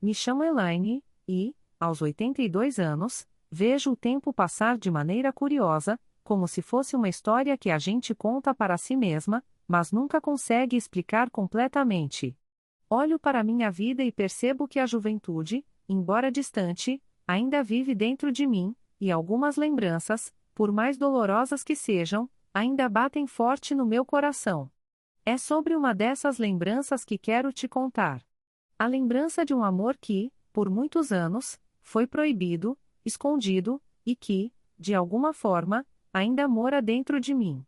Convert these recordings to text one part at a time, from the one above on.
Me chamo Elaine, e, aos 82 anos, vejo o tempo passar de maneira curiosa, como se fosse uma história que a gente conta para si mesma, mas nunca consegue explicar completamente. Olho para minha vida e percebo que a juventude, embora distante, ainda vive dentro de mim, e algumas lembranças, por mais dolorosas que sejam, ainda batem forte no meu coração. É sobre uma dessas lembranças que quero te contar. A lembrança de um amor que, por muitos anos, foi proibido, escondido, e que, de alguma forma, ainda mora dentro de mim.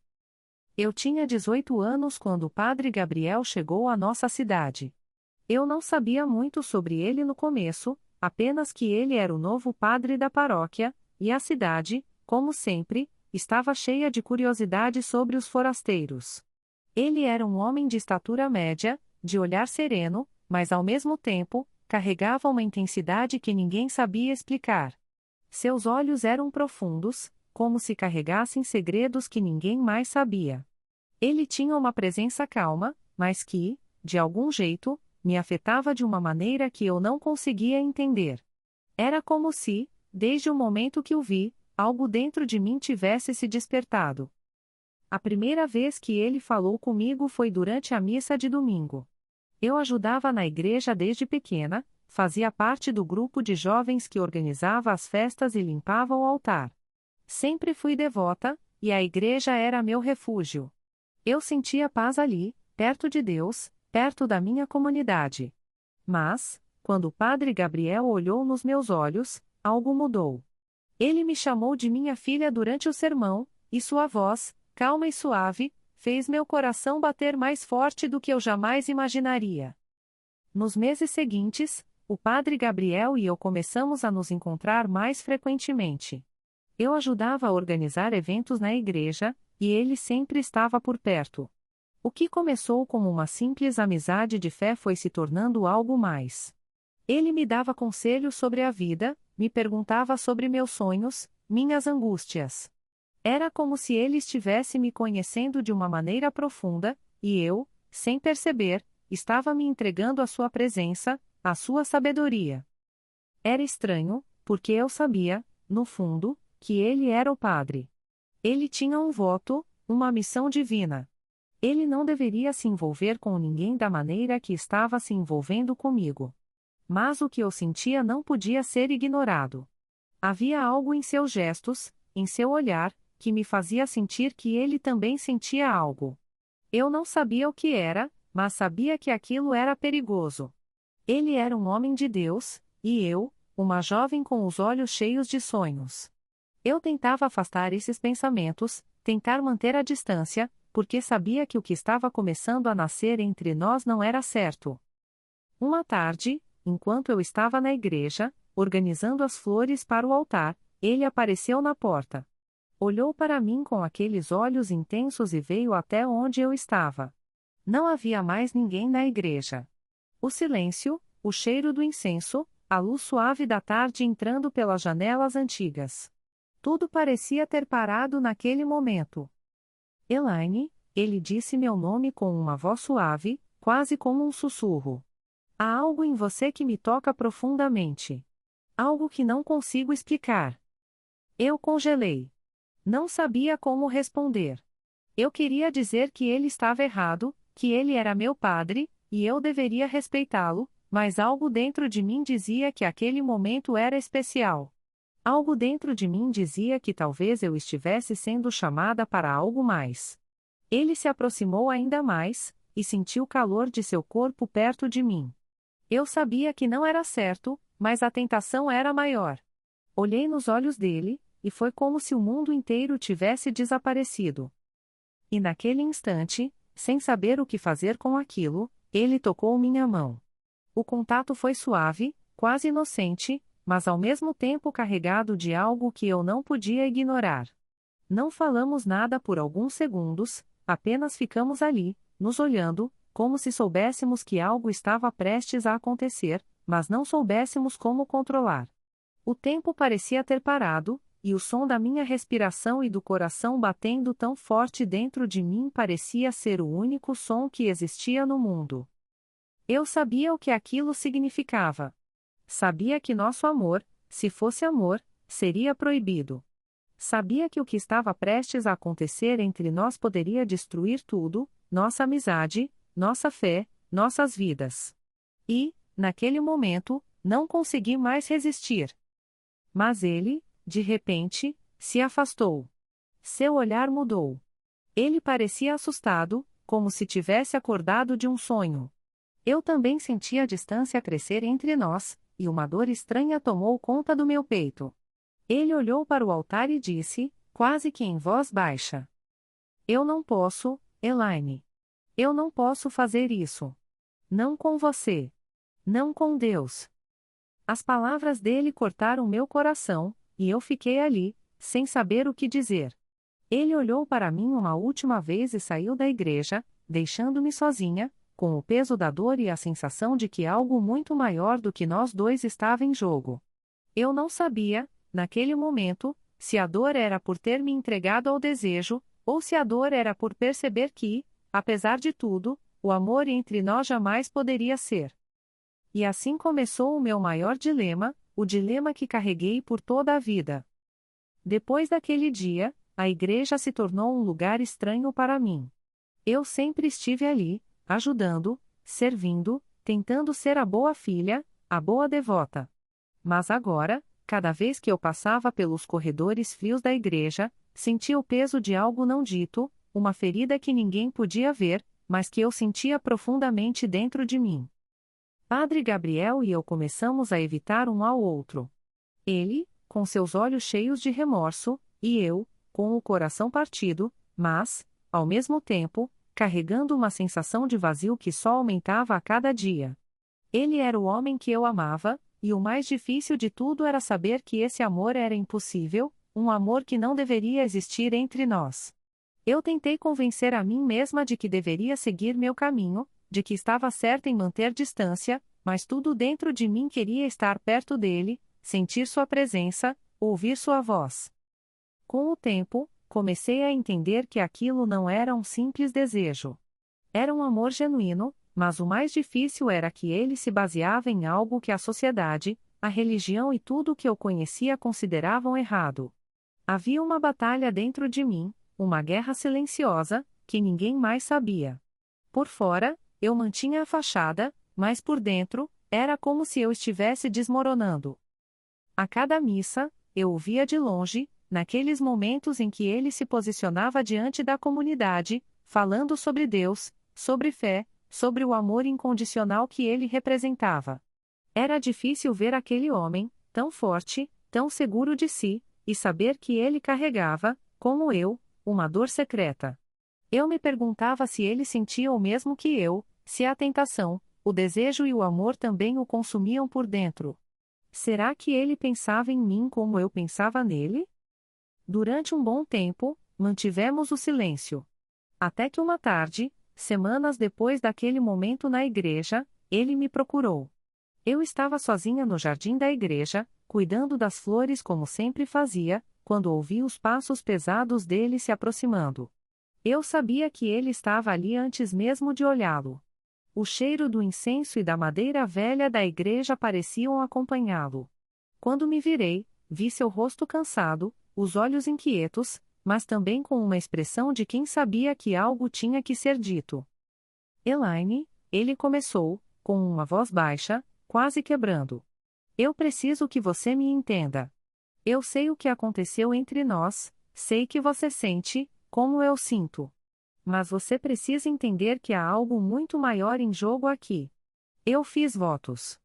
Eu tinha 18 anos quando o padre Gabriel chegou à nossa cidade. Eu não sabia muito sobre ele no começo, apenas que ele era o novo padre da paróquia, e a cidade, como sempre, estava cheia de curiosidade sobre os forasteiros. Ele era um homem de estatura média, de olhar sereno, mas ao mesmo tempo, carregava uma intensidade que ninguém sabia explicar. Seus olhos eram profundos, como se carregassem segredos que ninguém mais sabia. Ele tinha uma presença calma, mas que, de algum jeito, me afetava de uma maneira que eu não conseguia entender. Era como se, desde o momento que o vi, algo dentro de mim tivesse se despertado. A primeira vez que ele falou comigo foi durante a missa de domingo. Eu ajudava na igreja desde pequena, fazia parte do grupo de jovens que organizava as festas e limpava o altar. Sempre fui devota, e a igreja era meu refúgio. Eu sentia paz ali, perto de Deus, perto da minha comunidade. Mas, quando o padre Gabriel olhou nos meus olhos, algo mudou. Ele me chamou de minha filha durante o sermão, e sua voz, calma e suave, fez meu coração bater mais forte do que eu jamais imaginaria. Nos meses seguintes, o padre Gabriel e eu começamos a nos encontrar mais frequentemente. Eu ajudava a organizar eventos na igreja, e ele sempre estava por perto. O que começou como uma simples amizade de fé foi se tornando algo mais. Ele me dava conselhos sobre a vida, me perguntava sobre meus sonhos, minhas angústias. Era como se ele estivesse me conhecendo de uma maneira profunda, e eu, sem perceber, estava me entregando à sua presença, à sua sabedoria. Era estranho, porque eu sabia, no fundo, que ele era o padre. Ele tinha um voto, uma missão divina. Ele não deveria se envolver com ninguém da maneira que estava se envolvendo comigo. Mas o que eu sentia não podia ser ignorado. Havia algo em seus gestos, em seu olhar, que me fazia sentir que ele também sentia algo. Eu não sabia o que era, mas sabia que aquilo era perigoso. Ele era um homem de Deus, e eu, uma jovem com os olhos cheios de sonhos. Eu tentava afastar esses pensamentos, tentar manter a distância, porque sabia que o que estava começando a nascer entre nós não era certo. Uma tarde, enquanto eu estava na igreja, organizando as flores para o altar, ele apareceu na porta. Olhou para mim com aqueles olhos intensos e veio até onde eu estava. Não havia mais ninguém na igreja. O silêncio, o cheiro do incenso, a luz suave da tarde entrando pelas janelas antigas. Tudo parecia ter parado naquele momento. Elaine, ele disse meu nome com uma voz suave, quase como um sussurro. Há algo em você que me toca profundamente. Algo que não consigo explicar. Eu congelei. Não sabia como responder. Eu queria dizer que ele estava errado, que ele era meu padre, e eu deveria respeitá-lo, mas algo dentro de mim dizia que aquele momento era especial. Algo dentro de mim dizia que talvez eu estivesse sendo chamada para algo mais. Ele se aproximou ainda mais, e senti o calor de seu corpo perto de mim. Eu sabia que não era certo, mas a tentação era maior. Olhei nos olhos dele, e foi como se o mundo inteiro tivesse desaparecido. E naquele instante, sem saber o que fazer com aquilo, ele tocou minha mão. O contato foi suave, quase inocente, mas ao mesmo tempo carregado de algo que eu não podia ignorar. Não falamos nada por alguns segundos, apenas ficamos ali, nos olhando, como se soubéssemos que algo estava prestes a acontecer, mas não soubéssemos como controlar. O tempo parecia ter parado, e o som da minha respiração e do coração batendo tão forte dentro de mim parecia ser o único som que existia no mundo. Eu sabia o que aquilo significava. Sabia que nosso amor, se fosse amor, seria proibido. Sabia que o que estava prestes a acontecer entre nós poderia destruir tudo, nossa amizade, nossa fé, nossas vidas. E, naquele momento, não consegui mais resistir. Mas ele, de repente, se afastou. Seu olhar mudou. Ele parecia assustado, como se tivesse acordado de um sonho. Eu também senti a distância crescer entre nós, e uma dor estranha tomou conta do meu peito. Ele olhou para o altar e disse, quase que em voz baixa: Eu não posso, Elaine. Eu não posso fazer isso. Não com você. Não com Deus. As palavras dele cortaram meu coração, e eu fiquei ali, sem saber o que dizer. Ele olhou para mim uma última vez e saiu da igreja, deixando-me sozinha, com o peso da dor e a sensação de que algo muito maior do que nós dois estava em jogo. Eu não sabia, naquele momento, se a dor era por ter me entregado ao desejo, ou se a dor era por perceber que, apesar de tudo, o amor entre nós jamais poderia ser. E assim começou o meu maior dilema, o dilema que carreguei por toda a vida. Depois daquele dia, a igreja se tornou um lugar estranho para mim. Eu sempre estive ali, ajudando, servindo, tentando ser a boa filha, a boa devota. Mas agora, cada vez que eu passava pelos corredores frios da igreja, sentia o peso de algo não dito, uma ferida que ninguém podia ver, mas que eu sentia profundamente dentro de mim. Padre Gabriel e eu começamos a evitar um ao outro. Ele, com seus olhos cheios de remorso, e eu, com o coração partido, mas, ao mesmo tempo, carregando uma sensação de vazio que só aumentava a cada dia. Ele era o homem que eu amava, e o mais difícil de tudo era saber que esse amor era impossível, um amor que não deveria existir entre nós. Eu tentei convencer a mim mesma de que deveria seguir meu caminho, de que estava certa em manter distância, mas tudo dentro de mim queria estar perto dele, sentir sua presença, ouvir sua voz. Com o tempo, comecei a entender que aquilo não era um simples desejo. Era um amor genuíno, mas o mais difícil era que ele se baseava em algo que a sociedade, a religião e tudo o que eu conhecia consideravam errado. Havia uma batalha dentro de mim, uma guerra silenciosa, que ninguém mais sabia. Por fora, eu mantinha a fachada, mas por dentro, era como se eu estivesse desmoronando. A cada missa, eu o via de longe, naqueles momentos em que ele se posicionava diante da comunidade, falando sobre Deus, sobre fé, sobre o amor incondicional que ele representava. Era difícil ver aquele homem, tão forte, tão seguro de si, e saber que ele carregava, como eu, uma dor secreta. Eu me perguntava se ele sentia o mesmo que eu, se a tentação, o desejo e o amor também o consumiam por dentro. Será que ele pensava em mim como eu pensava nele? Durante um bom tempo, mantivemos o silêncio. Até que uma tarde, semanas depois daquele momento na igreja, ele me procurou. Eu estava sozinha no jardim da igreja, cuidando das flores como sempre fazia, quando ouvi os passos pesados dele se aproximando. Eu sabia que ele estava ali antes mesmo de olhá-lo. O cheiro do incenso e da madeira velha da igreja pareciam acompanhá-lo. Quando me virei, vi seu rosto cansado, os olhos inquietos, mas também com uma expressão de quem sabia que algo tinha que ser dito. Elaine, ele começou, com uma voz baixa, quase quebrando. Eu preciso que você me entenda. Eu sei o que aconteceu entre nós, sei que você sente, como eu sinto. Mas você precisa entender que há algo muito maior em jogo aqui. Eu fiz votos.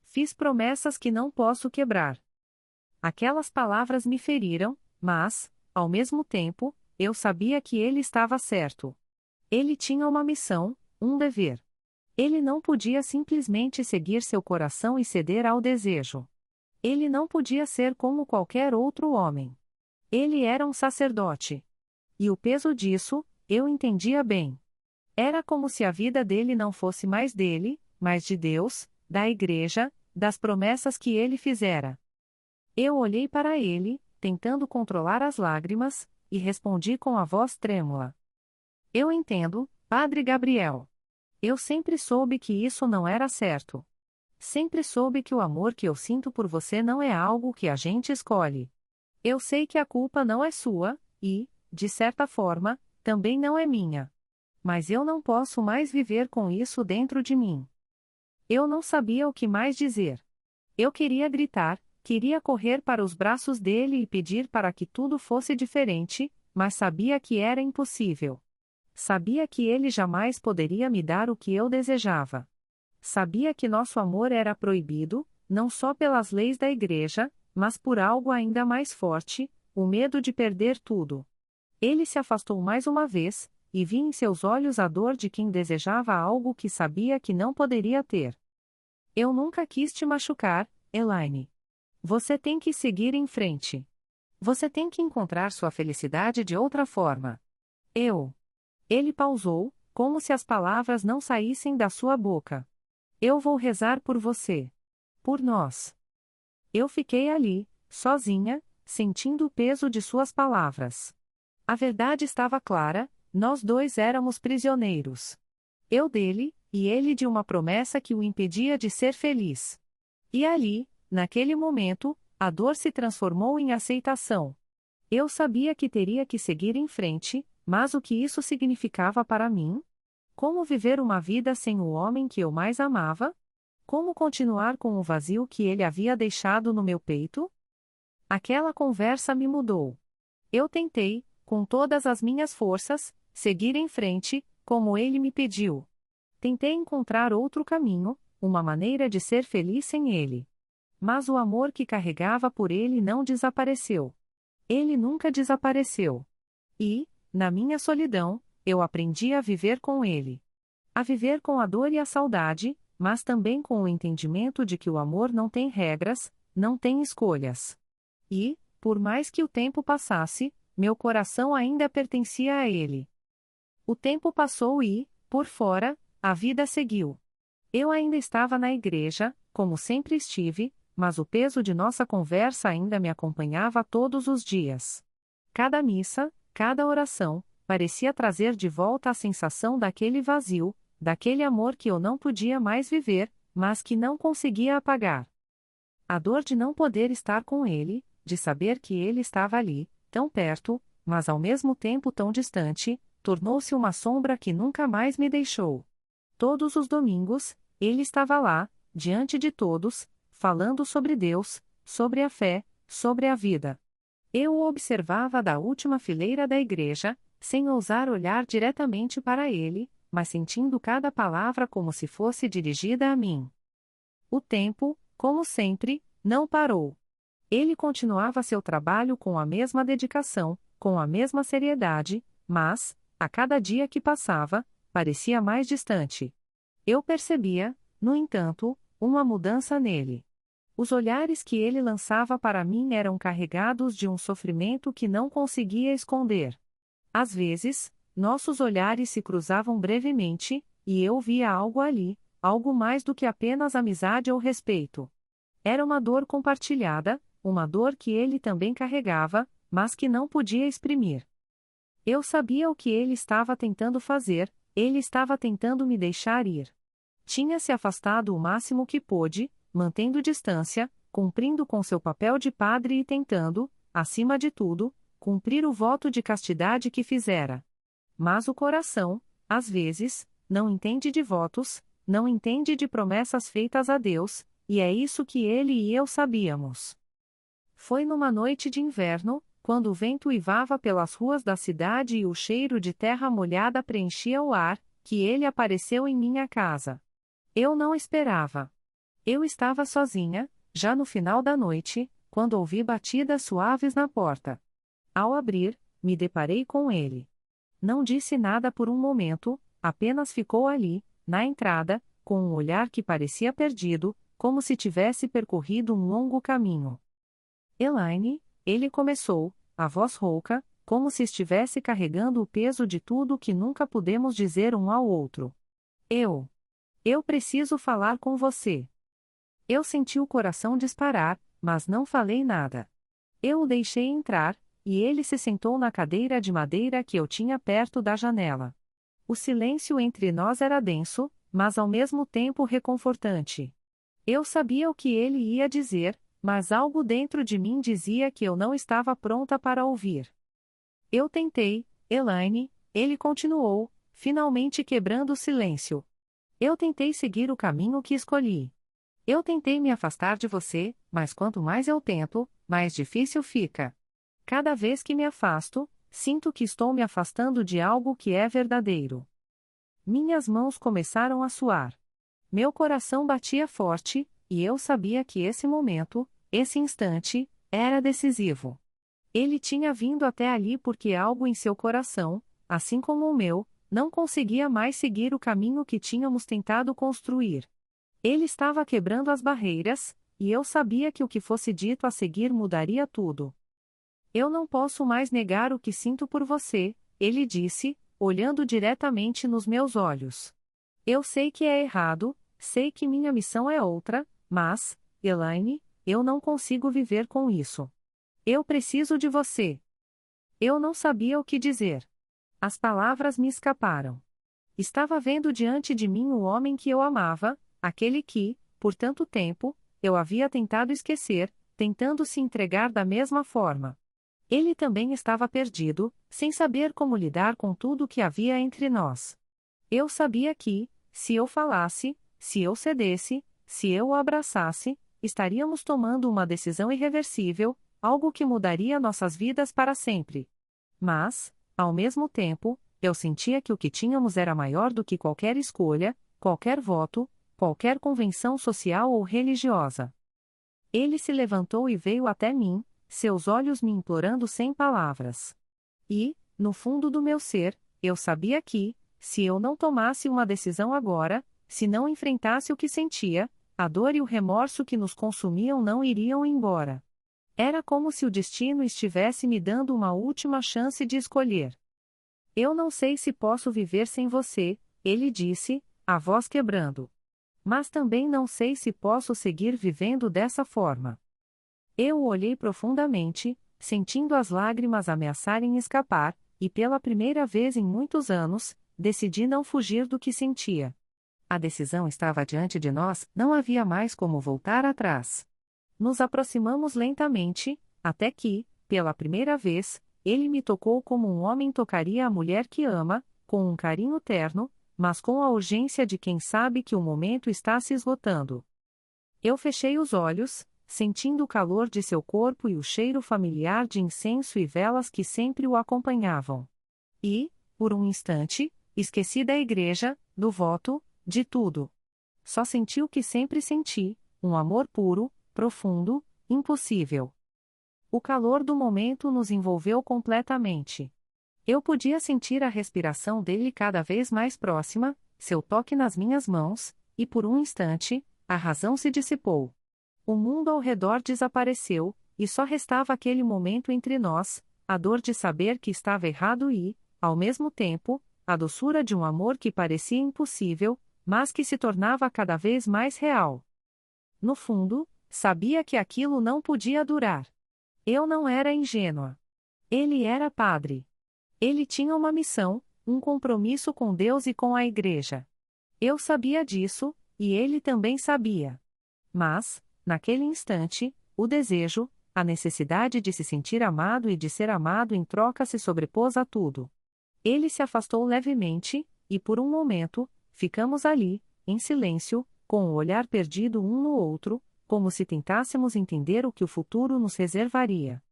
Fiz promessas que não posso quebrar. Aquelas palavras me feriram, mas, ao mesmo tempo, eu sabia que ele estava certo. Ele tinha uma missão, um dever. Ele não podia simplesmente seguir seu coração e ceder ao desejo. Ele não podia ser como qualquer outro homem. Ele era um sacerdote. E o peso disso, eu entendia bem. Era como se a vida dele não fosse mais dele, mas de Deus, da igreja, das promessas que ele fizera. Eu olhei para ele, tentando controlar as lágrimas, e respondi com a voz trêmula. Eu entendo, Padre Gabriel. Eu sempre soube que isso não era certo. Sempre soube que o amor que eu sinto por você não é algo que a gente escolhe. Eu sei que a culpa não é sua, e, de certa forma, também não é minha. Mas eu não posso mais viver com isso dentro de mim. Eu não sabia o que mais dizer. Eu queria gritar, queria correr para os braços dele e pedir para que tudo fosse diferente, mas sabia que era impossível. Sabia que ele jamais poderia me dar o que eu desejava. Sabia que nosso amor era proibido, não só pelas leis da igreja, mas por algo ainda mais forte, o medo de perder tudo. Ele se afastou mais uma vez, e vi em seus olhos a dor de quem desejava algo que sabia que não poderia ter. Eu nunca quis te machucar, Elaine. Você tem que seguir em frente. Você tem que encontrar sua felicidade de outra forma. Ele pausou, como se as palavras não saíssem da sua boca. Eu vou rezar por você. Por nós. Eu fiquei ali, sozinha, sentindo o peso de suas palavras. A verdade estava clara, nós dois éramos prisioneiros. Eu dele, e ele de uma promessa que o impedia de ser feliz. E ali, naquele momento, a dor se transformou em aceitação. Eu sabia que teria que seguir em frente, mas o que isso significava para mim? Como viver uma vida sem o homem que eu mais amava? Como continuar com o vazio que ele havia deixado no meu peito? Aquela conversa me mudou. Eu tentei, com todas as minhas forças, seguir em frente, como ele me pediu. Tentei encontrar outro caminho, uma maneira de ser feliz sem ele. Mas o amor que carregava por ele não desapareceu. Ele nunca desapareceu. E, na minha solidão, eu aprendi a viver com ele. A viver com a dor e a saudade, mas também com o entendimento de que o amor não tem regras, não tem escolhas. E, por mais que o tempo passasse, meu coração ainda pertencia a ele. O tempo passou e, por fora, a vida seguiu. Eu ainda estava na igreja, como sempre estive, mas o peso de nossa conversa ainda me acompanhava todos os dias. Cada missa, cada oração, parecia trazer de volta a sensação daquele vazio, daquele amor que eu não podia mais viver, mas que não conseguia apagar. A dor de não poder estar com ele, de saber que ele estava ali, tão perto, mas ao mesmo tempo tão distante, tornou-se uma sombra que nunca mais me deixou. Todos os domingos, ele estava lá, diante de todos, falando sobre Deus, sobre a fé, sobre a vida. Eu o observava da última fileira da igreja, sem ousar olhar diretamente para ele, mas sentindo cada palavra como se fosse dirigida a mim. O tempo, como sempre, não parou. Ele continuava seu trabalho com a mesma dedicação, com a mesma seriedade, mas, a cada dia que passava, parecia mais distante. Eu percebia, no entanto, uma mudança nele. Os olhares que ele lançava para mim eram carregados de um sofrimento que não conseguia esconder. Às vezes, nossos olhares se cruzavam brevemente, e eu via algo ali, algo mais do que apenas amizade ou respeito. Era uma dor compartilhada, uma dor que ele também carregava, mas que não podia exprimir. Eu sabia o que ele estava tentando fazer, ele estava tentando me deixar ir. Tinha se afastado o máximo que pôde, mantendo distância, cumprindo com seu papel de padre e tentando, acima de tudo, cumprir o voto de castidade que fizera. Mas o coração, às vezes, não entende de votos, não entende de promessas feitas a Deus, e é isso que ele e eu sabíamos. Foi numa noite de inverno, quando o vento uivava pelas ruas da cidade e o cheiro de terra molhada preenchia o ar, que ele apareceu em minha casa. Eu não esperava. Eu estava sozinha, já no final da noite, quando ouvi batidas suaves na porta. Ao abrir, me deparei com ele. Não disse nada por um momento, apenas ficou ali, na entrada, com um olhar que parecia perdido, como se tivesse percorrido um longo caminho. Elaine, ele começou, a voz rouca, como se estivesse carregando o peso de tudo que nunca pudemos dizer um ao outro. Eu preciso falar com você. Eu senti o coração disparar, mas não falei nada. Eu o deixei entrar, e ele se sentou na cadeira de madeira que eu tinha perto da janela. O silêncio entre nós era denso, mas ao mesmo tempo reconfortante. Eu sabia o que ele ia dizer, mas algo dentro de mim dizia que eu não estava pronta para ouvir. Eu tentei, Elaine, ele continuou, finalmente quebrando o silêncio. Eu tentei seguir o caminho que escolhi. Eu tentei me afastar de você, mas quanto mais eu tento, mais difícil fica. Cada vez que me afasto, sinto que estou me afastando de algo que é verdadeiro. Minhas mãos começaram a suar. Meu coração batia forte, e eu sabia que esse momento, esse instante, era decisivo. Ele tinha vindo até ali porque algo em seu coração, assim como o meu, não conseguia mais seguir o caminho que tínhamos tentado construir. Ele estava quebrando as barreiras, e eu sabia que o que fosse dito a seguir mudaria tudo. Eu não posso mais negar o que sinto por você, ele disse, olhando diretamente nos meus olhos. Eu sei que é errado, sei que minha missão é outra, mas, Elaine, eu não consigo viver com isso. Eu preciso de você. Eu não sabia o que dizer. As palavras me escaparam. Estava vendo diante de mim o homem que eu amava, aquele que, por tanto tempo, eu havia tentado esquecer, tentando se entregar da mesma forma. Ele também estava perdido, sem saber como lidar com tudo o que havia entre nós. Eu sabia que, se eu falasse, se eu cedesse, se eu o abraçasse, estaríamos tomando uma decisão irreversível, algo que mudaria nossas vidas para sempre. Mas, ao mesmo tempo, eu sentia que o que tínhamos era maior do que qualquer escolha, qualquer voto, qualquer convenção social ou religiosa. Ele se levantou e veio até mim, seus olhos me implorando sem palavras. E, no fundo do meu ser, eu sabia que, se eu não tomasse uma decisão agora, se não enfrentasse o que sentia, a dor e o remorso que nos consumiam não iriam embora. Era como se o destino estivesse me dando uma última chance de escolher. Eu não sei se posso viver sem você, ele disse, a voz quebrando. Mas também não sei se posso seguir vivendo dessa forma. Eu o olhei profundamente, sentindo as lágrimas ameaçarem escapar, e pela primeira vez em muitos anos, decidi não fugir do que sentia. A decisão estava diante de nós, não havia mais como voltar atrás. Nos aproximamos lentamente, até que, pela primeira vez, ele me tocou como um homem tocaria a mulher que ama, com um carinho terno, mas com a urgência de quem sabe que o momento está se esgotando. Eu fechei os olhos, sentindo o calor de seu corpo e o cheiro familiar de incenso e velas que sempre o acompanhavam. E, por um instante, esqueci da igreja, do voto, de tudo. Só senti o que sempre senti, um amor puro, profundo, impossível. O calor do momento nos envolveu completamente. Eu podia sentir a respiração dele cada vez mais próxima, seu toque nas minhas mãos, e por um instante, a razão se dissipou. O mundo ao redor desapareceu, e só restava aquele momento entre nós, a dor de saber que estava errado e, ao mesmo tempo, a doçura de um amor que parecia impossível, mas que se tornava cada vez mais real. No fundo, sabia que aquilo não podia durar. Eu não era ingênua. Ele era padre. Ele tinha uma missão, um compromisso com Deus e com a Igreja. Eu sabia disso, e ele também sabia. Mas, naquele instante, o desejo, a necessidade de se sentir amado e de ser amado em troca se sobrepôs a tudo. Ele se afastou levemente, e por um momento, ficamos ali, em silêncio, com o olhar perdido um no outro, como se tentássemos entender o que o futuro nos reservaria.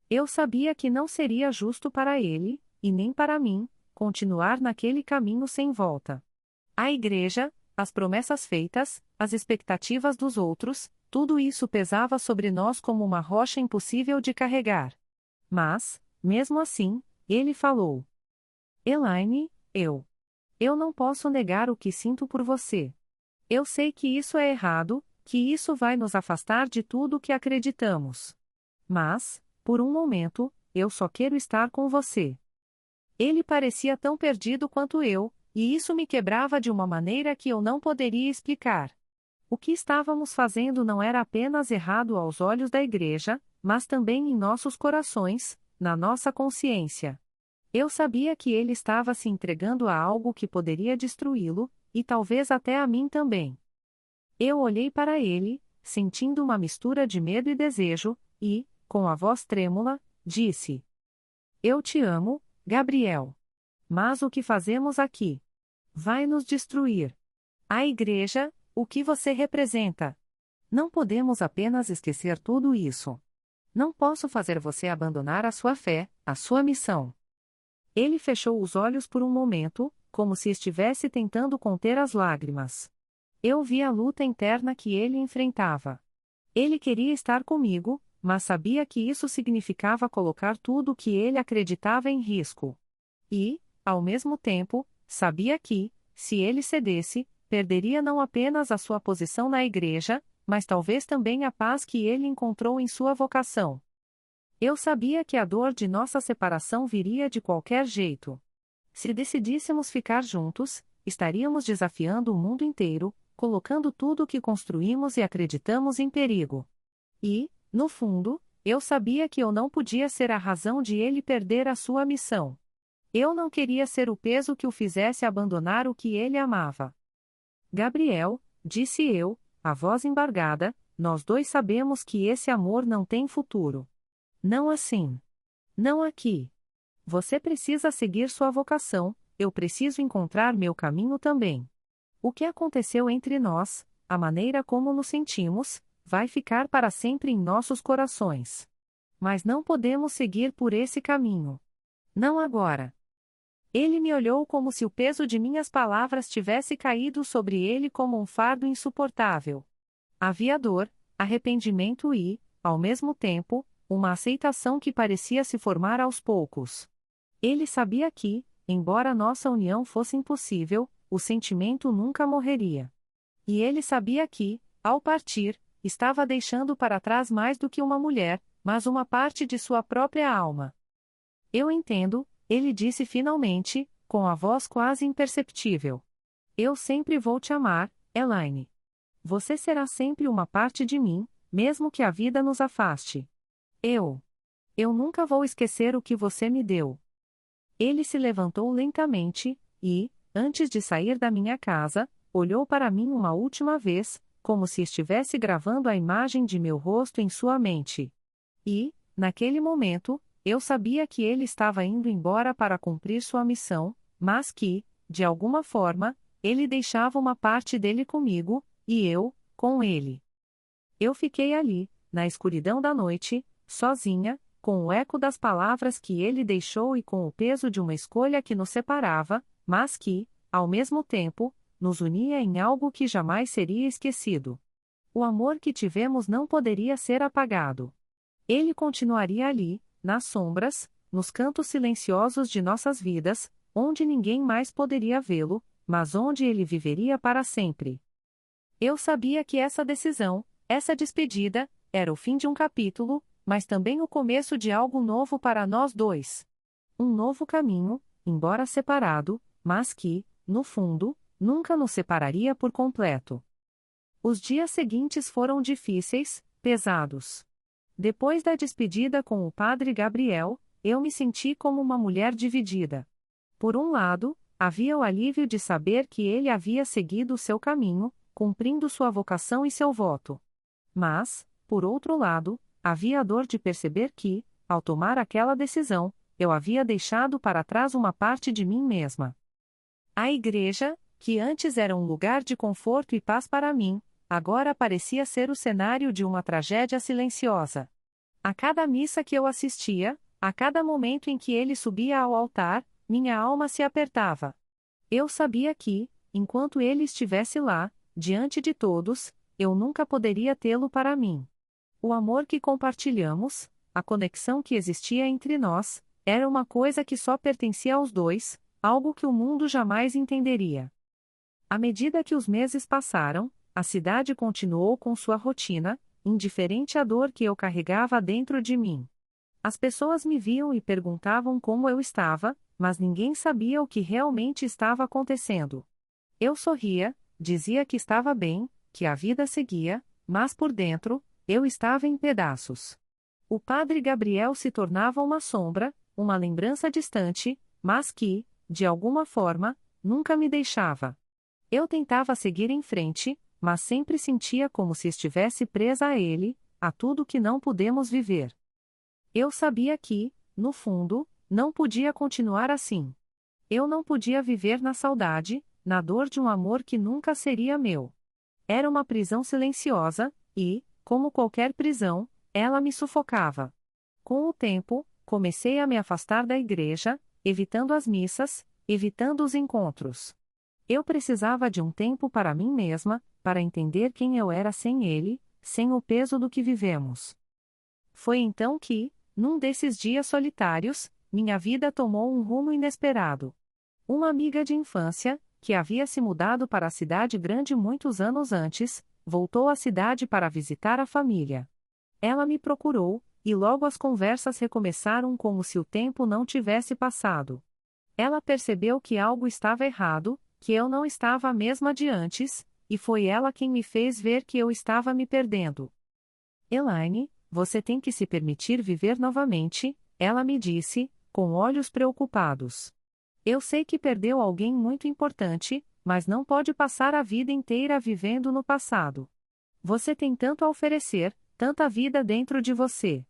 Eu sabia que não seria justo para ele, e nem para mim, continuar naquele caminho sem volta. A igreja, as promessas feitas, as expectativas dos outros, tudo isso pesava sobre nós como uma rocha impossível de carregar. Mas, mesmo assim, ele falou: Elaine, eu não posso negar o que sinto por você. Eu sei que isso é errado, que isso vai nos afastar de tudo o que acreditamos. Mas, por um momento, eu só quero estar com você. Ele parecia tão perdido quanto eu, e isso me quebrava de uma maneira que eu não poderia explicar. O que estávamos fazendo não era apenas errado aos olhos da igreja, mas também em nossos corações, na nossa consciência. Eu sabia que ele estava se entregando a algo que poderia destruí-lo, e talvez até a mim também. Eu olhei para ele, sentindo uma mistura de medo e desejo, e, com a voz trêmula, disse: Eu te amo, Gabriel. Mas o que fazemos aqui? Vai nos destruir. A igreja, o que você representa? Não podemos apenas esquecer tudo isso. Não posso fazer você abandonar a sua fé, a sua missão. Ele fechou os olhos por um momento, como se estivesse tentando conter as lágrimas. Eu vi a luta interna que ele enfrentava. Ele queria estar comigo, mas sabia que isso significava colocar tudo o que ele acreditava em risco. E, ao mesmo tempo, sabia que, se ele cedesse, perderia não apenas a sua posição na igreja, mas talvez também a paz que ele encontrou em sua vocação. Eu sabia que a dor de nossa separação viria de qualquer jeito. Se decidíssemos ficar juntos, estaríamos desafiando o mundo inteiro, colocando tudo o que construímos e acreditamos em perigo. E, no fundo, eu sabia que eu não podia ser a razão de ele perder a sua missão. Eu não queria ser o peso que o fizesse abandonar o que ele amava. Gabriel, disse eu, a voz embargada, nós dois sabemos que esse amor não tem futuro. Não assim. Não aqui. Você precisa seguir sua vocação, eu preciso encontrar meu caminho também. O que aconteceu entre nós, a maneira como nos sentimos, vai ficar para sempre em nossos corações. Mas não podemos seguir por esse caminho. Não agora. Ele me olhou como se o peso de minhas palavras tivesse caído sobre ele como um fardo insuportável. Havia dor, arrependimento e, ao mesmo tempo, uma aceitação que parecia se formar aos poucos. Ele sabia que, embora nossa união fosse impossível, o sentimento nunca morreria. E ele sabia que, ao partir, estava deixando para trás mais do que uma mulher, mas uma parte de sua própria alma. Eu entendo, ele disse finalmente, com a voz quase imperceptível. Eu sempre vou te amar, Elaine. Você será sempre uma parte de mim, mesmo que a vida nos afaste. Eu nunca vou esquecer o que você me deu. Ele se levantou lentamente, e, antes de sair da minha casa, olhou para mim uma última vez, como se estivesse gravando a imagem de meu rosto em sua mente. E, naquele momento, eu sabia que ele estava indo embora para cumprir sua missão, mas que, de alguma forma, ele deixava uma parte dele comigo, e eu, com ele. Eu fiquei ali, na escuridão da noite, sozinha, com o eco das palavras que ele deixou e com o peso de uma escolha que nos separava, mas que, ao mesmo tempo, nos unia em algo que jamais seria esquecido. O amor que tivemos não poderia ser apagado. Ele continuaria ali, nas sombras, nos cantos silenciosos de nossas vidas, onde ninguém mais poderia vê-lo, mas onde ele viveria para sempre. Eu sabia que essa decisão, essa despedida, era o fim de um capítulo, mas também o começo de algo novo para nós dois. Um novo caminho, embora separado, mas que, no fundo, nunca nos separaria por completo. Os dias seguintes foram difíceis, pesados. Depois da despedida com o padre Gabriel, eu me senti como uma mulher dividida. Por um lado, havia o alívio de saber que ele havia seguido o seu caminho, cumprindo sua vocação e seu voto. Mas, por outro lado, havia a dor de perceber que, ao tomar aquela decisão, eu havia deixado para trás uma parte de mim mesma. A igreja, que antes era um lugar de conforto e paz para mim, agora parecia ser o cenário de uma tragédia silenciosa. A cada missa que eu assistia, a cada momento em que ele subia ao altar, minha alma se apertava. Eu sabia que, enquanto ele estivesse lá, diante de todos, eu nunca poderia tê-lo para mim. O amor que compartilhamos, a conexão que existia entre nós, era uma coisa que só pertencia aos dois, algo que o mundo jamais entenderia. À medida que os meses passaram, a cidade continuou com sua rotina, indiferente à dor que eu carregava dentro de mim. As pessoas me viam e perguntavam como eu estava, mas ninguém sabia o que realmente estava acontecendo. Eu sorria, dizia que estava bem, que a vida seguia, mas por dentro, eu estava em pedaços. O padre Gabriel se tornava uma sombra, uma lembrança distante, mas que, de alguma forma, nunca me deixava. Eu tentava seguir em frente, mas sempre sentia como se estivesse presa a ele, a tudo que não pudemos viver. Eu sabia que, no fundo, não podia continuar assim. Eu não podia viver na saudade, na dor de um amor que nunca seria meu. Era uma prisão silenciosa, e, como qualquer prisão, ela me sufocava. Com o tempo, comecei a me afastar da igreja, evitando as missas, evitando os encontros. Eu precisava de um tempo para mim mesma, para entender quem eu era sem ele, sem o peso do que vivemos. Foi então que, num desses dias solitários, minha vida tomou um rumo inesperado. Uma amiga de infância, que havia se mudado para a cidade grande muitos anos antes, voltou à cidade para visitar a família. Ela me procurou, e logo as conversas recomeçaram como se o tempo não tivesse passado. Ela percebeu que algo estava errado, que eu não estava a mesma de antes, e foi ela quem me fez ver que eu estava me perdendo. Elaine, você tem que se permitir viver novamente, ela me disse, com olhos preocupados. Eu sei que perdeu alguém muito importante, mas não pode passar a vida inteira vivendo no passado. Você tem tanto a oferecer, tanta vida dentro de você.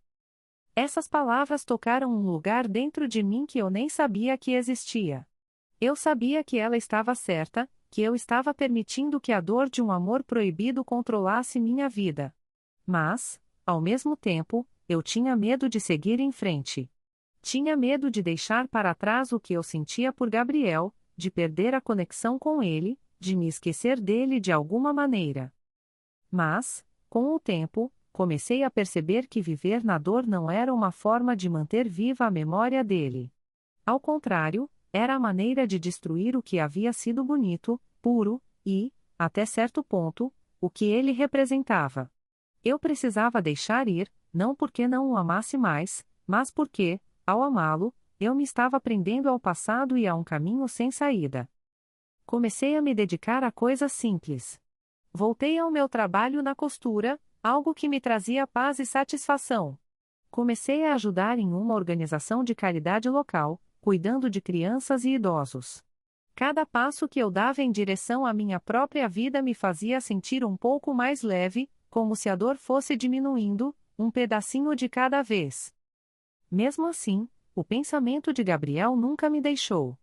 Essas palavras tocaram um lugar dentro de mim que eu nem sabia que existia. Eu sabia que ela estava certa, que eu estava permitindo que a dor de um amor proibido controlasse minha vida. Mas, ao mesmo tempo, eu tinha medo de seguir em frente. Tinha medo de deixar para trás o que eu sentia por Gabriel, de perder a conexão com ele, de me esquecer dele de alguma maneira. Mas, com o tempo, comecei a perceber que viver na dor não era uma forma de manter viva a memória dele. Ao contrário, era a maneira de destruir o que havia sido bonito, puro, e, até certo ponto, o que ele representava. Eu precisava deixar ir, não porque não o amasse mais, mas porque, ao amá-lo, eu me estava prendendo ao passado e a um caminho sem saída. Comecei a me dedicar a coisas simples. Voltei ao meu trabalho na costura, algo que me trazia paz e satisfação. Comecei a ajudar em uma organização de caridade local, cuidando de crianças e idosos. Cada passo que eu dava em direção à minha própria vida me fazia sentir um pouco mais leve, como se a dor fosse diminuindo, um pedacinho de cada vez. Mesmo assim, o pensamento de Gabriel nunca me deixou.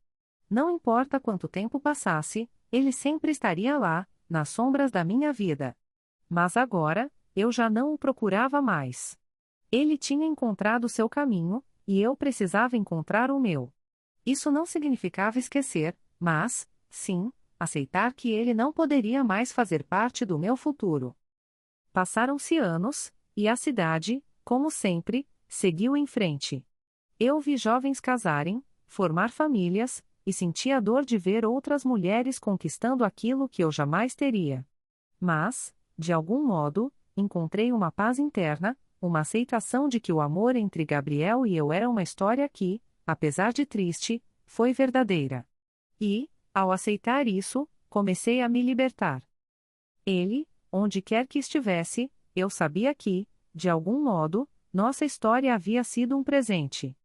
Não importa quanto tempo passasse, ele sempre estaria lá, nas sombras da minha vida. Mas agora, eu já não o procurava mais. Ele tinha encontrado seu caminho, e eu precisava encontrar o meu. Isso não significava esquecer, mas, sim, aceitar que ele não poderia mais fazer parte do meu futuro. Passaram-se anos, e a cidade, como sempre, seguiu em frente. Eu vi jovens casarem, formar famílias, e senti a dor de ver outras mulheres conquistando aquilo que eu jamais teria. Mas, de algum modo, encontrei uma paz interna, uma aceitação de que o amor entre Gabriel e eu era uma história que, apesar de triste, foi verdadeira. E, ao aceitar isso, comecei a me libertar. Ele, onde quer que estivesse, eu sabia que, de algum modo, nossa história havia sido um presente.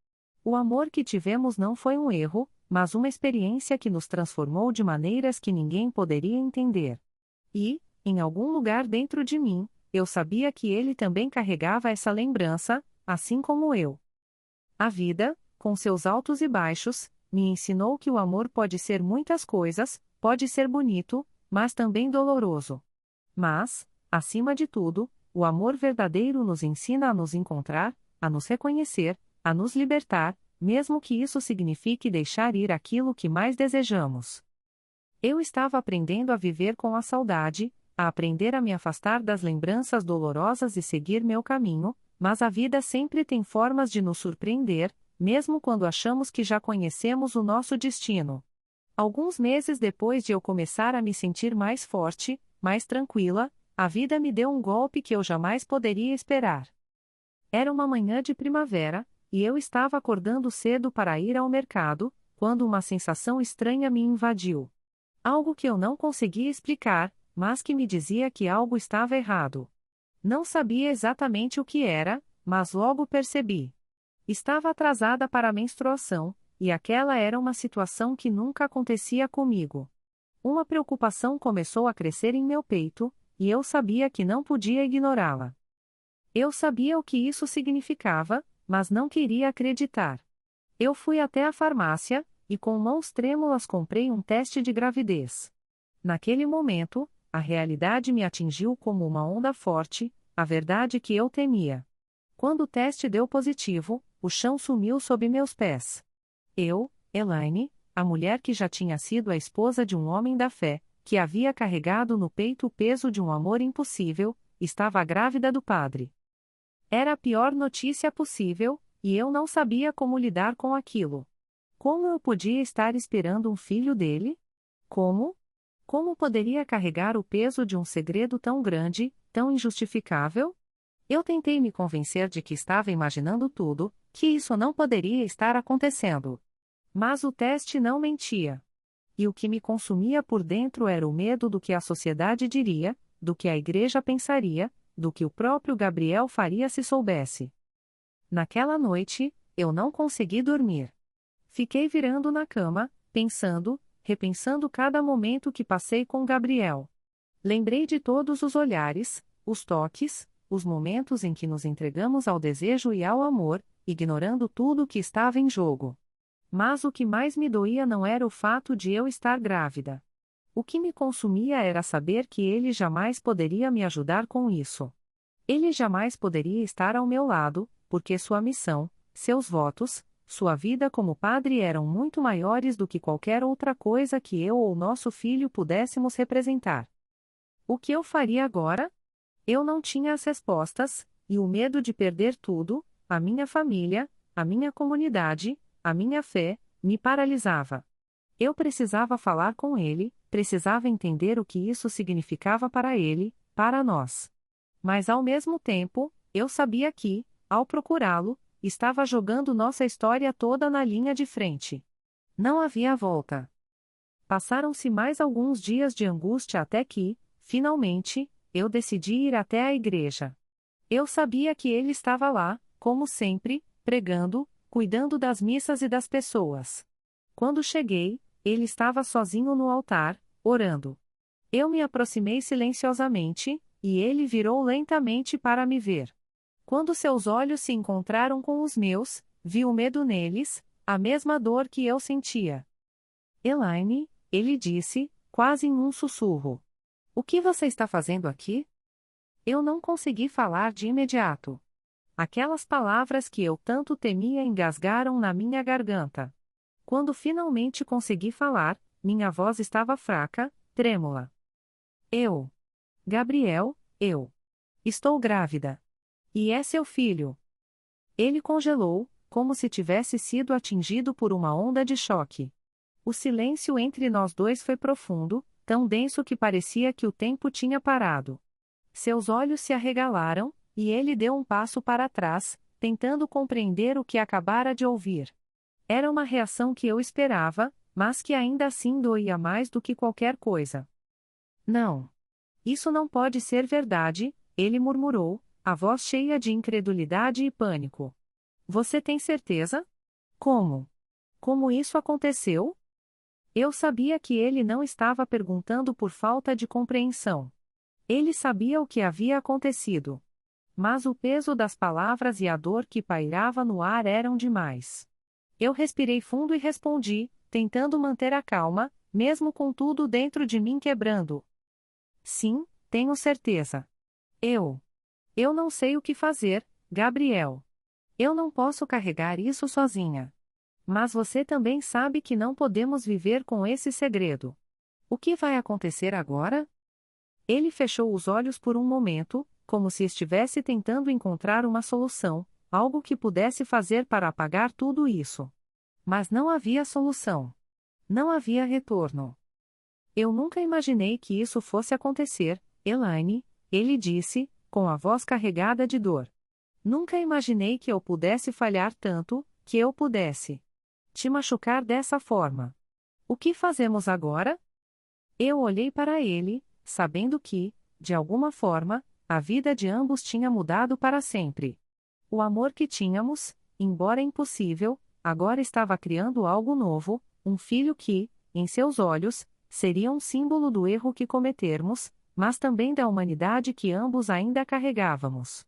O amor que tivemos não foi um erro, mas uma experiência que nos transformou de maneiras que ninguém poderia entender. E, em algum lugar dentro de mim, eu sabia que ele também carregava essa lembrança, assim como eu. A vida, com seus altos e baixos, me ensinou que o amor pode ser muitas coisas, pode ser bonito, mas também doloroso. Mas, acima de tudo, o amor verdadeiro nos ensina a nos encontrar, a nos reconhecer, a nos libertar, mesmo que isso signifique deixar ir aquilo que mais desejamos. Eu estava aprendendo a viver com a saudade, a aprender a me afastar das lembranças dolorosas e seguir meu caminho, mas a vida sempre tem formas de nos surpreender, mesmo quando achamos que já conhecemos o nosso destino. Alguns meses depois de eu começar a me sentir mais forte, mais tranquila, a vida me deu um golpe que eu jamais poderia esperar. Era uma manhã de primavera, e eu estava acordando cedo para ir ao mercado, quando uma sensação estranha me invadiu. Algo que eu não conseguia explicar, mas que me dizia que algo estava errado. Não sabia exatamente o que era, mas logo percebi. Estava atrasada para a menstruação, e aquela era uma situação que nunca acontecia comigo. Uma preocupação começou a crescer em meu peito, e eu sabia que não podia ignorá-la. Eu sabia o que isso significava, mas não queria acreditar. Eu fui até a farmácia, e com mãos trêmulas comprei um teste de gravidez. Naquele momento, a realidade me atingiu como uma onda forte, a verdade que eu temia. Quando o teste deu positivo, o chão sumiu sob meus pés. Eu, Elaine, a mulher que já tinha sido a esposa de um homem da fé, que havia carregado no peito o peso de um amor impossível, estava grávida do padre. Era a pior notícia possível, e eu não sabia como lidar com aquilo. Como eu podia estar esperando um filho dele? Como? Como poderia carregar o peso de um segredo tão grande, tão injustificável? Eu tentei me convencer de que estava imaginando tudo, que isso não poderia estar acontecendo. Mas o teste não mentia. E o que me consumia por dentro era o medo do que a sociedade diria, do que a igreja pensaria, do que o próprio Gabriel faria se soubesse. Naquela noite, eu não consegui dormir. Fiquei virando na cama, pensando, repensando cada momento que passei com Gabriel. Lembrei de todos os olhares, os toques, os momentos em que nos entregamos ao desejo e ao amor, ignorando tudo o que estava em jogo. Mas o que mais me doía não era o fato de eu estar grávida. O que me consumia era saber que ele jamais poderia me ajudar com isso. Ele jamais poderia estar ao meu lado, porque sua missão, seus votos, sua vida como padre eram muito maiores do que qualquer outra coisa que eu ou nosso filho pudéssemos representar. O que eu faria agora? Eu não tinha as respostas, e o medo de perder tudo, a minha família, a minha comunidade, a minha fé, me paralisava. Eu precisava falar com ele, precisava entender o que isso significava para ele, para nós. Mas ao mesmo tempo, eu sabia que, ao procurá-lo, estava jogando nossa história toda na linha de frente. Não havia volta. Passaram-se mais alguns dias de angústia até que, finalmente, eu decidi ir até a igreja. Eu sabia que ele estava lá, como sempre, pregando, cuidando das missas e das pessoas. Quando cheguei, ele estava sozinho no altar, orando. Eu me aproximei silenciosamente, e ele virou lentamente para me ver. Quando seus olhos se encontraram com os meus, vi o medo neles, a mesma dor que eu sentia. Elaine, ele disse, quase em um sussurro. O que você está fazendo aqui? Eu não consegui falar de imediato. Aquelas palavras que eu tanto temia engasgaram na minha garganta. Quando finalmente consegui falar, minha voz estava fraca, trêmula. Gabriel, estou grávida. E é seu filho. Ele congelou, como se tivesse sido atingido por uma onda de choque. O silêncio entre nós dois foi profundo, tão denso que parecia que o tempo tinha parado. Seus olhos se arregalaram, e ele deu um passo para trás, tentando compreender o que acabara de ouvir. Era uma reação que eu esperava, mas que ainda assim doía mais do que qualquer coisa. Não. Isso não pode ser verdade, ele murmurou, a voz cheia de incredulidade e pânico. Você tem certeza? Como? Como isso aconteceu? Eu sabia que ele não estava perguntando por falta de compreensão. Ele sabia o que havia acontecido. Mas o peso das palavras e a dor que pairava no ar eram demais. Eu respirei fundo e respondi, tentando manter a calma, mesmo com tudo dentro de mim quebrando. Sim, tenho certeza. Eu não sei o que fazer, Gabriel. Eu não posso carregar isso sozinha. Mas você também sabe que não podemos viver com esse segredo. O que vai acontecer agora? Ele fechou os olhos por um momento, como se estivesse tentando encontrar uma solução, algo que pudesse fazer para apagar tudo isso. Mas não havia solução. Não havia retorno. Eu nunca imaginei que isso fosse acontecer, Elaine, ele disse, com a voz carregada de dor. Nunca imaginei que eu pudesse falhar tanto, que eu pudesse te machucar dessa forma. O que fazemos agora? Eu olhei para ele, sabendo que, de alguma forma, a vida de ambos tinha mudado para sempre. O amor que tínhamos, embora impossível, agora estava criando algo novo, um filho que, em seus olhos, seria um símbolo do erro que cometermos, mas também da humanidade que ambos ainda carregávamos.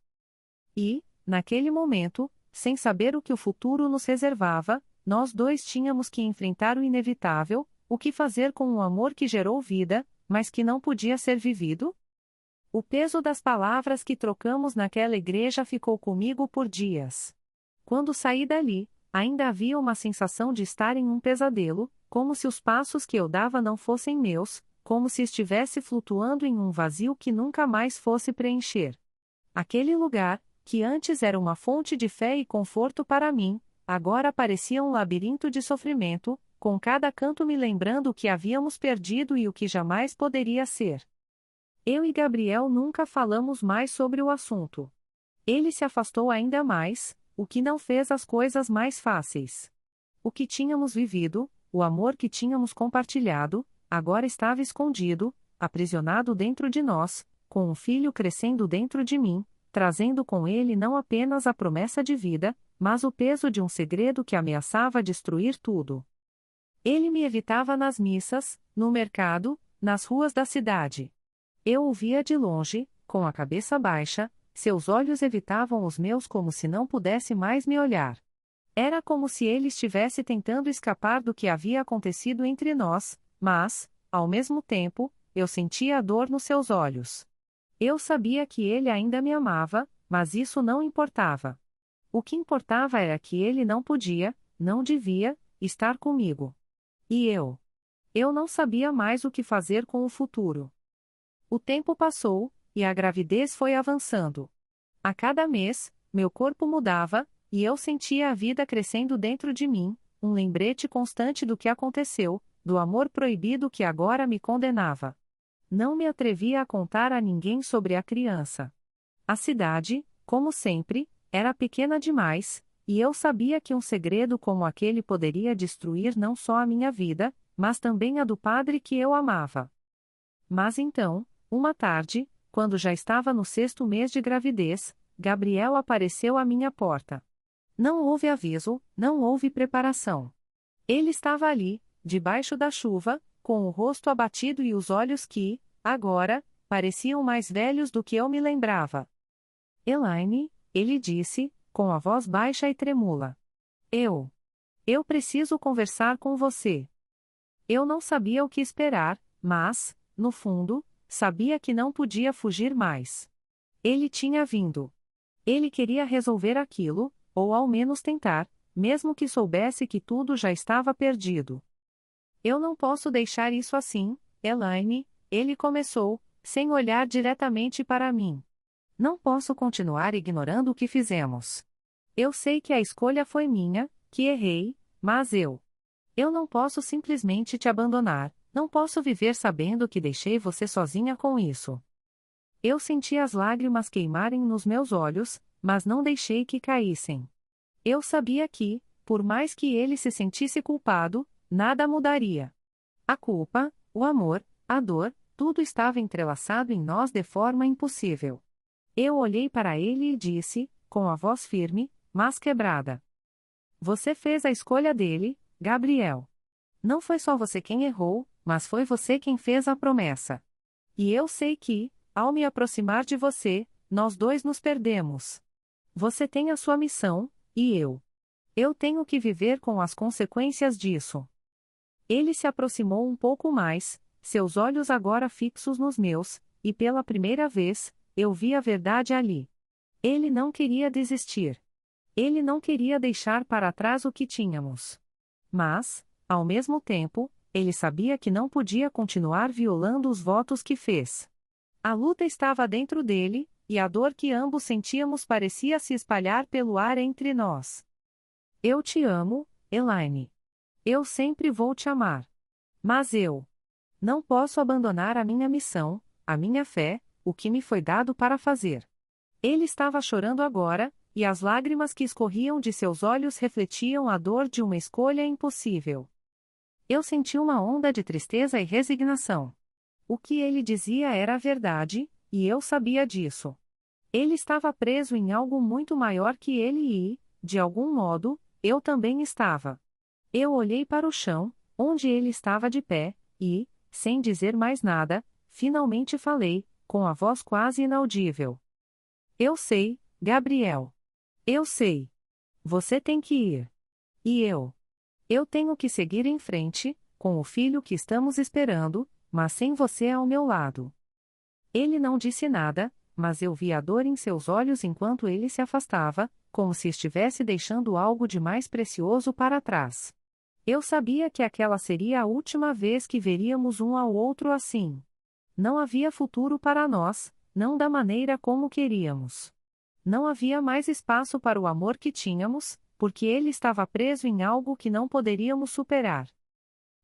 E, naquele momento, sem saber o que o futuro nos reservava, nós dois tínhamos que enfrentar o inevitável, o que fazer com o amor que gerou vida, mas que não podia ser vivido? O peso das palavras que trocamos naquela igreja ficou comigo por dias. Quando saí dali, ainda havia uma sensação de estar em um pesadelo, como se os passos que eu dava não fossem meus, como se estivesse flutuando em um vazio que nunca mais fosse preencher. Aquele lugar, que antes era uma fonte de fé e conforto para mim, agora parecia um labirinto de sofrimento, com cada canto me lembrando o que havíamos perdido e o que jamais poderia ser. Eu e Gabriel nunca falamos mais sobre o assunto. Ele se afastou ainda mais, o que não fez as coisas mais fáceis. O que tínhamos vivido, o amor que tínhamos compartilhado, agora estava escondido, aprisionado dentro de nós, com um filho crescendo dentro de mim, trazendo com ele não apenas a promessa de vida, mas o peso de um segredo que ameaçava destruir tudo. Ele me evitava nas missas, no mercado, nas ruas da cidade. Eu o via de longe, com a cabeça baixa, seus olhos evitavam os meus como se não pudesse mais me olhar. Era como se ele estivesse tentando escapar do que havia acontecido entre nós, mas, ao mesmo tempo, eu sentia a dor nos seus olhos. Eu sabia que ele ainda me amava, mas isso não importava. O que importava era que ele não podia, não devia, estar comigo. E eu? Eu não sabia mais o que fazer com o futuro. O tempo passou, e a gravidez foi avançando. A cada mês, meu corpo mudava, e eu sentia a vida crescendo dentro de mim, um lembrete constante do que aconteceu, do amor proibido que agora me condenava. Não me atrevia a contar a ninguém sobre a criança. A cidade, como sempre, era pequena demais, e eu sabia que um segredo como aquele poderia destruir não só a minha vida, mas também a do padre que eu amava. Mas então, uma tarde, quando já estava no 6º mês de gravidez, Gabriel apareceu à minha porta. Não houve aviso, não houve preparação. Ele estava ali, debaixo da chuva, com o rosto abatido e os olhos que, agora, pareciam mais velhos do que eu me lembrava. Elaine, ele disse, com a voz baixa e tremula. Eu preciso conversar com você. Eu não sabia o que esperar, mas, no fundo, sabia que não podia fugir mais. Ele tinha vindo. Ele queria resolver aquilo, ou ao menos tentar, mesmo que soubesse que tudo já estava perdido. Eu não posso deixar isso assim, Elaine, ele começou, sem olhar diretamente para mim. Não posso continuar ignorando o que fizemos. Eu sei que a escolha foi minha, que errei, mas eu não posso simplesmente te abandonar, não posso viver sabendo que deixei você sozinha com isso. Eu senti as lágrimas queimarem nos meus olhos, mas não deixei que caíssem. Eu sabia que, por mais que ele se sentisse culpado, nada mudaria. A culpa, o amor, a dor, tudo estava entrelaçado em nós de forma impossível. Eu olhei para ele e disse, com a voz firme, mas quebrada: Você fez a escolha dele, Gabriel. Não foi só você quem errou, mas foi você quem fez a promessa. E eu sei que, ao me aproximar de você, nós dois nos perdemos. Você tem a sua missão, e eu. Eu tenho que viver com as consequências disso. Ele se aproximou um pouco mais, seus olhos agora fixos nos meus, e pela primeira vez, eu vi a verdade ali. Ele não queria desistir. Ele não queria deixar para trás o que tínhamos. Mas, ao mesmo tempo, ele sabia que não podia continuar violando os votos que fez. A luta estava dentro dele, e a dor que ambos sentíamos parecia se espalhar pelo ar entre nós. Eu te amo, Elaine. Eu sempre vou te amar. Mas eu não posso abandonar a minha missão, a minha fé, o que me foi dado para fazer. Ele estava chorando agora, e as lágrimas que escorriam de seus olhos refletiam a dor de uma escolha impossível. Eu senti uma onda de tristeza e resignação. O que ele dizia era a verdade, e eu sabia disso. Ele estava preso em algo muito maior que ele e, de algum modo, eu também estava. Eu olhei para o chão, onde ele estava de pé, e, Sem dizer mais nada, finalmente falei, com a voz quase inaudível. Eu sei, Gabriel. Eu sei. Você tem que ir. E eu? Eu tenho que seguir em frente, com o filho que estamos esperando, mas sem você ao meu lado. Ele não disse nada, mas eu vi a dor em seus olhos enquanto ele se afastava, como se estivesse deixando algo de mais precioso para trás. Eu sabia que aquela seria a última vez que veríamos um ao outro assim. Não havia futuro para nós, não da maneira como queríamos. Não havia mais espaço para o amor que tínhamos, porque ele estava preso em algo que não poderíamos superar.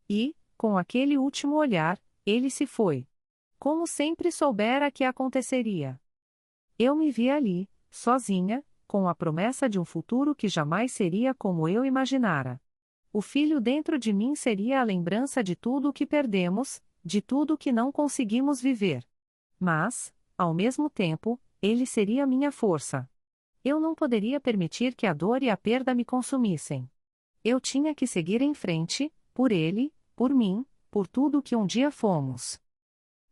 E, com aquele último olhar, ele se foi. Como sempre soubera que aconteceria. Eu me vi ali, sozinha, com a promessa de um futuro que jamais seria como eu imaginara. O filho dentro de mim seria a lembrança de tudo o que perdemos, de tudo o que não conseguimos viver. Mas, ao mesmo tempo, ele seria minha força. Eu não poderia permitir que a dor e a perda me consumissem. Eu tinha que seguir em frente, por ele, por mim, por tudo o que um dia fomos.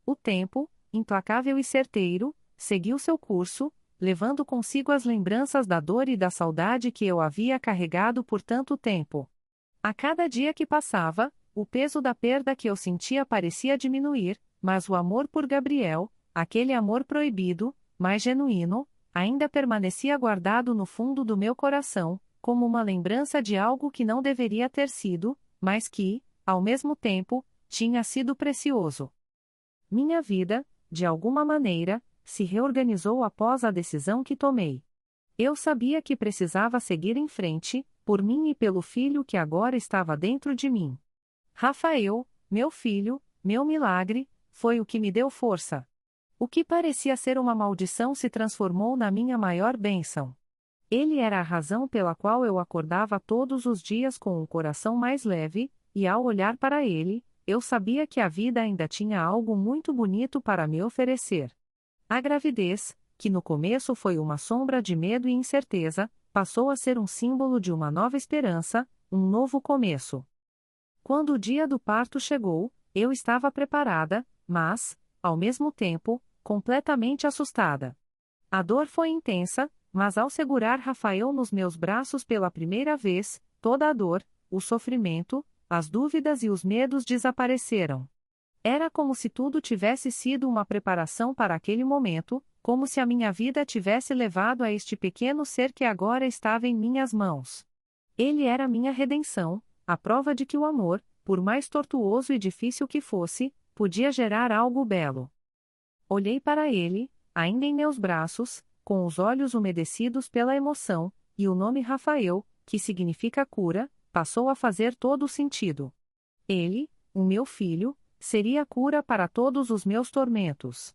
O tempo, implacável e certeiro, seguiu seu curso, levando consigo as lembranças da dor e da saudade que eu havia carregado por tanto tempo. A cada dia que passava, o peso da perda que eu sentia parecia diminuir, mas o amor por Gabriel, aquele amor proibido, mais genuíno, ainda permanecia guardado no fundo do meu coração, como uma lembrança de algo que não deveria ter sido, mas que, ao mesmo tempo, tinha sido precioso. Minha vida, de alguma maneira, se reorganizou após a decisão que tomei. Eu sabia que precisava seguir em frente, por mim e pelo filho que agora estava dentro de mim. Rafael, meu filho, meu milagre, foi o que me deu força. O que parecia ser uma maldição se transformou na minha maior bênção. Ele era a razão pela qual eu acordava todos os dias com um coração mais leve, e ao olhar para ele, eu sabia que a vida ainda tinha algo muito bonito para me oferecer. A gravidez, que no começo foi uma sombra de medo e incerteza, passou a ser um símbolo de uma nova esperança, um novo começo. Quando o dia do parto chegou, eu estava preparada, mas, ao mesmo tempo, completamente assustada. A dor foi intensa, mas ao segurar Rafael nos meus braços pela primeira vez, toda a dor, o sofrimento, as dúvidas e os medos desapareceram. Era como se tudo tivesse sido uma preparação para aquele momento, como se a minha vida tivesse levado a este pequeno ser que agora estava em minhas mãos. Ele era minha redenção, a prova de que o amor, por mais tortuoso e difícil que fosse, podia gerar algo belo. Olhei para ele, ainda em meus braços, com os olhos umedecidos pela emoção, e o nome Rafael, que significa cura, passou a fazer todo o sentido. Ele, o meu filho, seria a cura para todos os meus tormentos.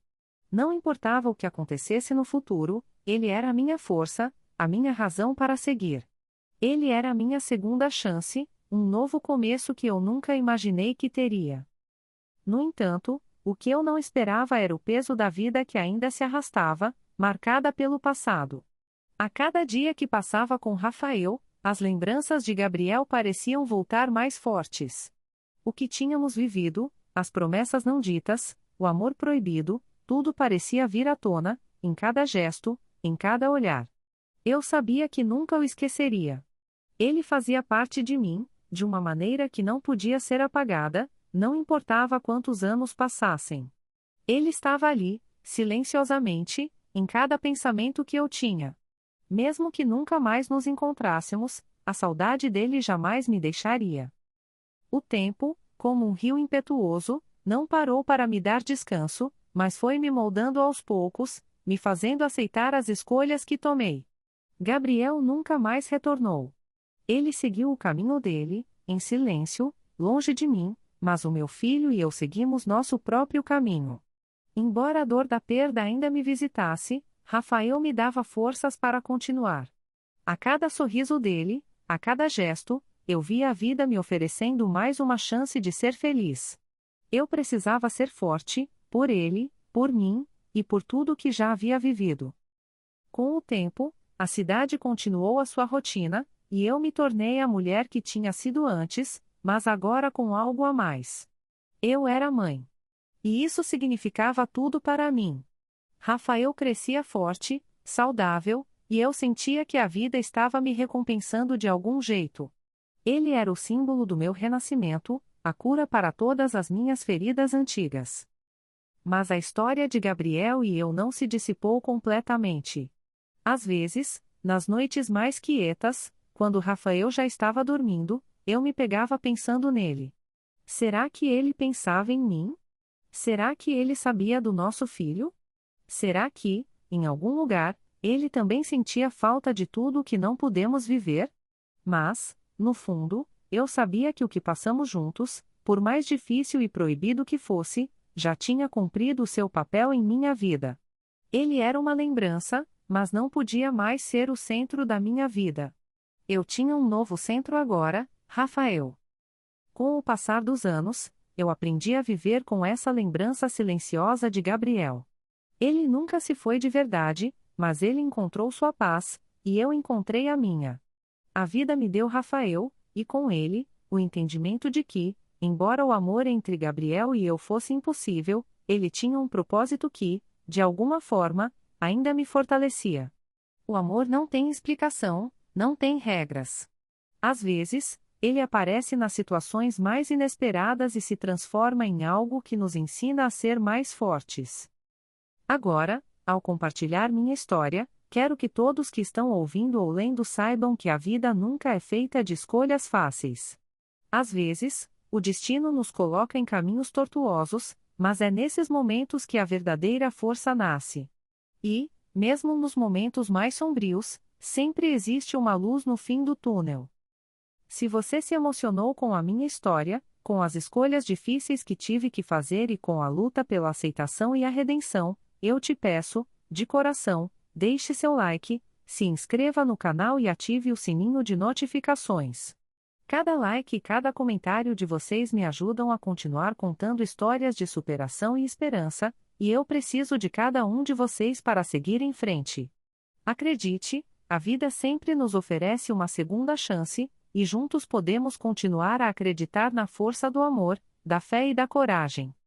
Não importava o que acontecesse no futuro, ele era a minha força, a minha razão para seguir. Ele era a minha segunda chance, um novo começo que eu nunca imaginei que teria. No entanto, o que eu não esperava era o peso da vida que ainda se arrastava, marcada pelo passado. A cada dia que passava com Rafael, as lembranças de Gabriel pareciam voltar mais fortes. O que tínhamos vivido, as promessas não ditas, o amor proibido, tudo parecia vir à tona, em cada gesto, em cada olhar. Eu sabia que nunca o esqueceria. Ele fazia parte de mim, de uma maneira que não podia ser apagada, não importava quantos anos passassem. Ele estava ali, silenciosamente, em cada pensamento que eu tinha. Mesmo que nunca mais nos encontrássemos, a saudade dele jamais me deixaria. O tempo, como um rio impetuoso, não parou para me dar descanso, mas foi me moldando aos poucos, me fazendo aceitar as escolhas que tomei. Gabriel nunca mais retornou. Ele seguiu o caminho dele, em silêncio, longe de mim, mas o meu filho e eu seguimos nosso próprio caminho. Embora a dor da perda ainda me visitasse, Rafael me dava forças para continuar. A cada sorriso dele, a cada gesto, eu via a vida me oferecendo mais uma chance de ser feliz. Eu precisava ser forte, por ele, por mim, e por tudo que já havia vivido. Com o tempo, a cidade continuou a sua rotina, e eu me tornei a mulher que tinha sido antes, mas agora com algo a mais. Eu era mãe. E isso significava tudo para mim. Rafael crescia forte, saudável, e eu sentia que a vida estava me recompensando de algum jeito. Ele era o símbolo do meu renascimento, a cura para todas as minhas feridas antigas. Mas a história de Gabriel e eu não se dissipou completamente. Às vezes, nas noites mais quietas, quando Rafael já estava dormindo, eu me pegava pensando nele. Será que ele pensava em mim? Será que ele sabia do nosso filho? Será que, em algum lugar, ele também sentia falta de tudo o que não pudemos viver? Mas, no fundo, eu sabia que o que passamos juntos, por mais difícil e proibido que fosse, já tinha cumprido o seu papel em minha vida. Ele era uma lembrança, mas não podia mais ser o centro da minha vida. Eu tinha um novo centro agora, Rafael. Com o passar dos anos, eu aprendi a viver com essa lembrança silenciosa de Gabriel. Ele nunca se foi de verdade, mas ele encontrou sua paz, e eu encontrei a minha. A vida me deu Rafael, e com ele, o entendimento de que, embora o amor entre Gabriel e eu fosse impossível, ele tinha um propósito que, de alguma forma, ainda me fortalecia. O amor não tem explicação, não tem regras. Às vezes, ele aparece nas situações mais inesperadas e se transforma em algo que nos ensina a ser mais fortes. Agora, ao compartilhar minha história, quero que todos que estão ouvindo ou lendo saibam que a vida nunca é feita de escolhas fáceis. Às vezes, o destino nos coloca em caminhos tortuosos, mas é nesses momentos que a verdadeira força nasce. E, mesmo nos momentos mais sombrios, sempre existe uma luz no fim do túnel. Se você se emocionou com a minha história, com as escolhas difíceis que tive que fazer e com a luta pela aceitação e a redenção, eu te peço, de coração, deixe seu like, se inscreva no canal e ative o sininho de notificações. Cada like e cada comentário de vocês me ajudam a continuar contando histórias de superação e esperança, e eu preciso de cada um de vocês para seguir em frente. Acredite, a vida sempre nos oferece uma segunda chance, e juntos podemos continuar a acreditar na força do amor, da fé e da coragem.